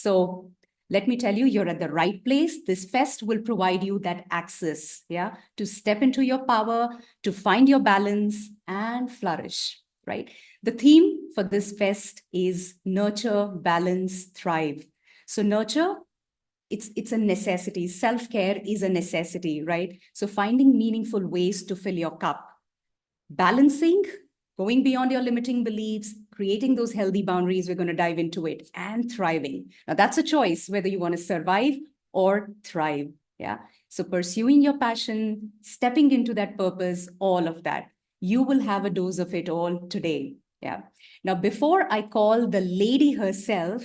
So let me tell you, you're at the right place. This fest will provide you that access, to step into your power, to find your balance and flourish, right? The theme for this fest is nurture, balance, thrive. So nurture, it's a necessity. Self-care is a necessity, right? So finding meaningful ways to fill your cup. Balancing, going beyond your limiting beliefs, creating those healthy boundaries, we're going to dive into it, and thriving. Now, that's a choice, whether you want to survive or thrive. Yeah. So pursuing your passion, stepping into that purpose, all of that. You will have a dose of it all today. Yeah. Now, before I call the lady herself,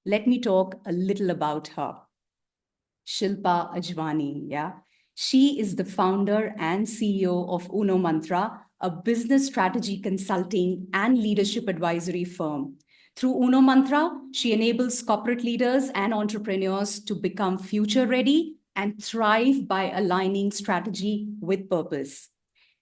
let me talk a little about her. Shilpa Ajwani, yeah. She is the founder and CEO of SHEmantra, a business strategy consulting and leadership advisory firm. Through SHEmantra, she enables corporate leaders and entrepreneurs to become future ready and thrive by aligning strategy with purpose.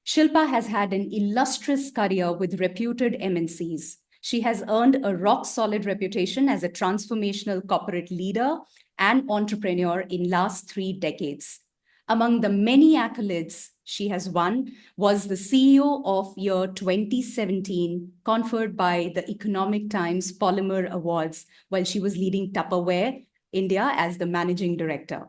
Shilpa has had an illustrious career with reputed MNCs. She has earned a rock-solid reputation as a transformational corporate leader and entrepreneur in last 3 decades. Among the many accolades she has won was the CEO of year 2017, conferred by the Economic Times Polymer Awards while she was leading Tupperware India as the managing director.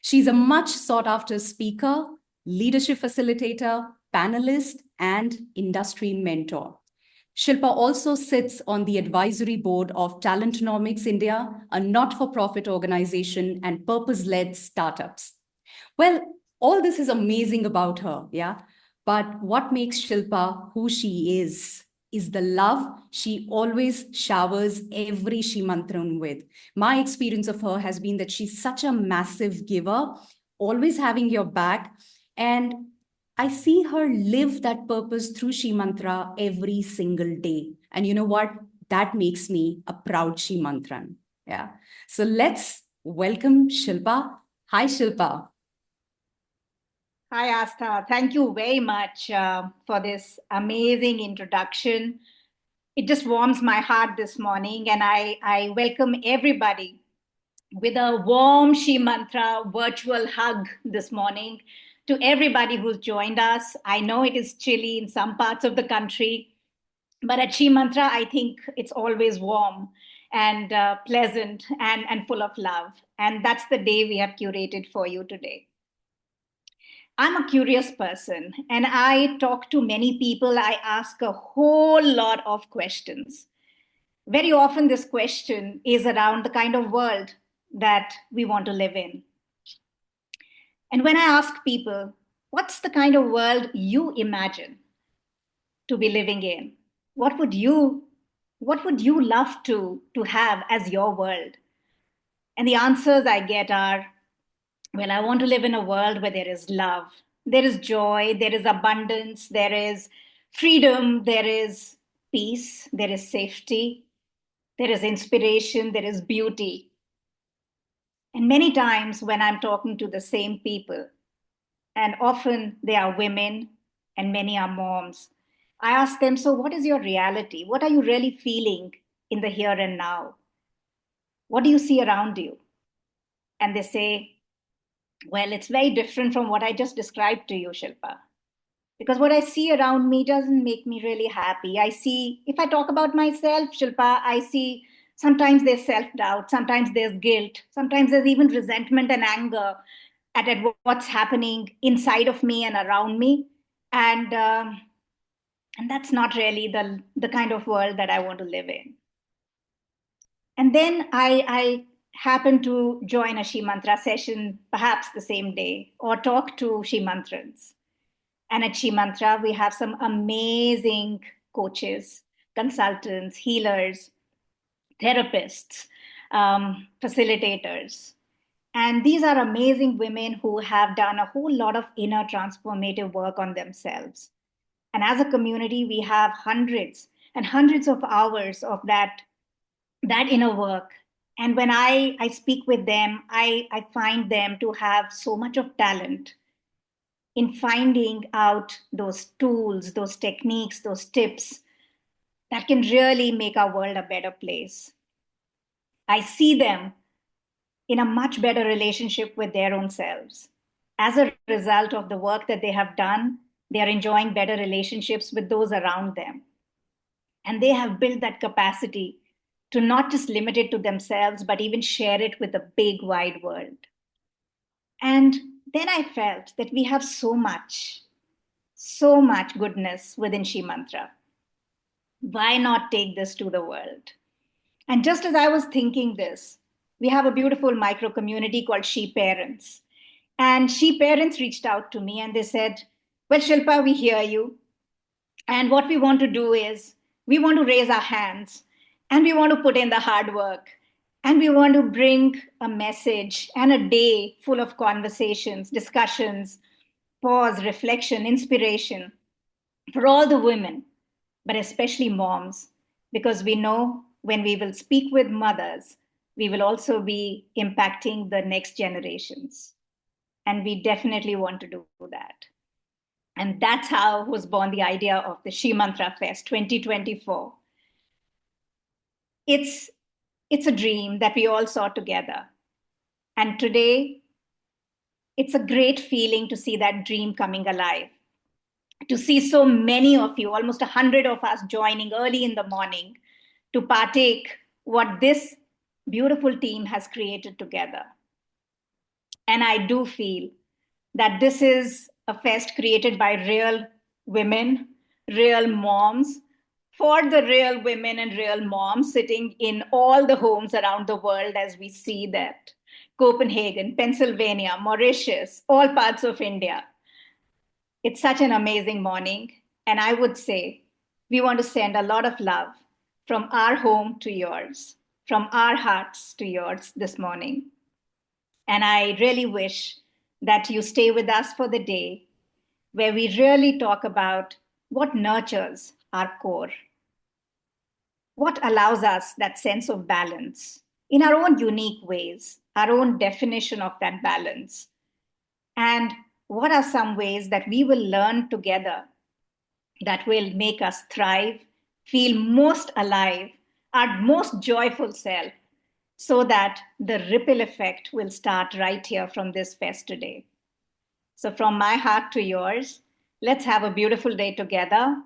She's a much sought-after speaker, leadership facilitator, panelist, and industry mentor. Shilpa also sits on the advisory board of Talentnomics India, a not-for-profit organization and purpose-led startups. Well, all this is amazing about her, yeah? But what makes Shilpa who she is the love she always showers every SHEmantran with. My experience of her has been that she's such a massive giver, always having your back. And I see her live that purpose through SHEmantra every single day. And you know what? That makes me a proud SHEmantran. Yeah. So let's welcome Shilpa. Hi, Shilpa. Hi, Astha. Thank you very much for this amazing introduction. It just warms my heart this morning, and I welcome everybody with a warm SHEmantra virtual hug this morning to everybody who's joined us. I know it is chilly in some parts of the country, but at SHEmantra, I think it's always warm and pleasant and full of love. And that's the day we have curated for you today. I'm a curious person and I talk to many people. I ask a whole lot of questions. Very often, this question is around the kind of world that we want to live in. And when I ask people, what's the kind of world you imagine to be living in? What would you love to have as your world? And the answers I get are, well, I want to live in a world where there is love, there is joy, there is abundance, there is freedom, there is peace, there is safety, there is inspiration, there is beauty. And many times when I'm talking to the same people, and often they are women and many are moms, I ask them, so what is your reality? What are you really feeling in the here and now? What do you see around you? And they say, well, it's very different from what I just described to you, Shilpa. Because what I see around me doesn't make me really happy. I see, if I talk about myself, Shilpa, I see sometimes there's self doubt, sometimes there's guilt, sometimes there's even resentment and anger at what's happening inside of me and around me. And that's not really the kind of world that I want to live in. And then I happened to join a SHEmantra session, perhaps the same day, or talk to SHEmantrans. And at SHEmantra, we have some amazing coaches, consultants, healers, therapists, facilitators. And these are amazing women who have done a whole lot of inner transformative work on themselves. And as a community, we have hundreds and hundreds of hours of that inner work. And when I speak with them, I find them to have so much of talent in finding out those tools, those techniques, those tips that can really make our world a better place. I see them in a much better relationship with their own selves. As a result of the work that they have done, they are enjoying better relationships with those around them. And they have built that capacity to not just limit it to themselves, but even share it with the big wide world. And then I felt that we have so much goodness within SHEmantra. Why not take this to the world? And just as I was thinking this, we have a beautiful micro community called She Parents. And She Parents reached out to me and they said, well, Shilpa, we hear you. And what we want to do is we want to raise our hands and we want to put in the hard work and we want to bring a message and a day full of conversations, discussions, pause, reflection, inspiration for all the women, but especially moms, because we know when we will speak with mothers, we will also be impacting the next generations. And we definitely want to do that. And that's how was born the idea of the SHEmantra Fest 2024. It's a dream that we all saw together. And today, it's a great feeling to see that dream coming alive. To see so many of you, almost 100 of us joining early in the morning to partake what this beautiful team has created together. And I do feel that this is a fest created by real women, real moms, for the real women and real moms sitting in all the homes around the world as we see that. Copenhagen, Pennsylvania, Mauritius, all parts of India. It's such an amazing morning. And I would say we want to send a lot of love from our home to yours, from our hearts to yours this morning. And I really wish that you stay with us for the day where we really talk about what nurtures our core, what allows us that sense of balance in our own unique ways, our own definition of that balance. And what are some ways that we will learn together that will make us thrive, feel most alive, our most joyful self, so that the ripple effect will start right here from this fest today. So, from my heart to yours, let's have a beautiful day together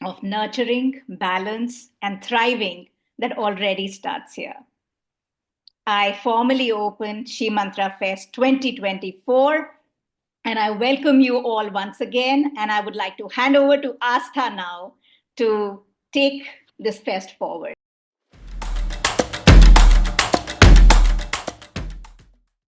of nurturing, balance, and thriving that already starts here. I formally open SHEmantra Fest 2024. And I welcome you all once again. And I would like to hand over to Astha now to take this fest forward.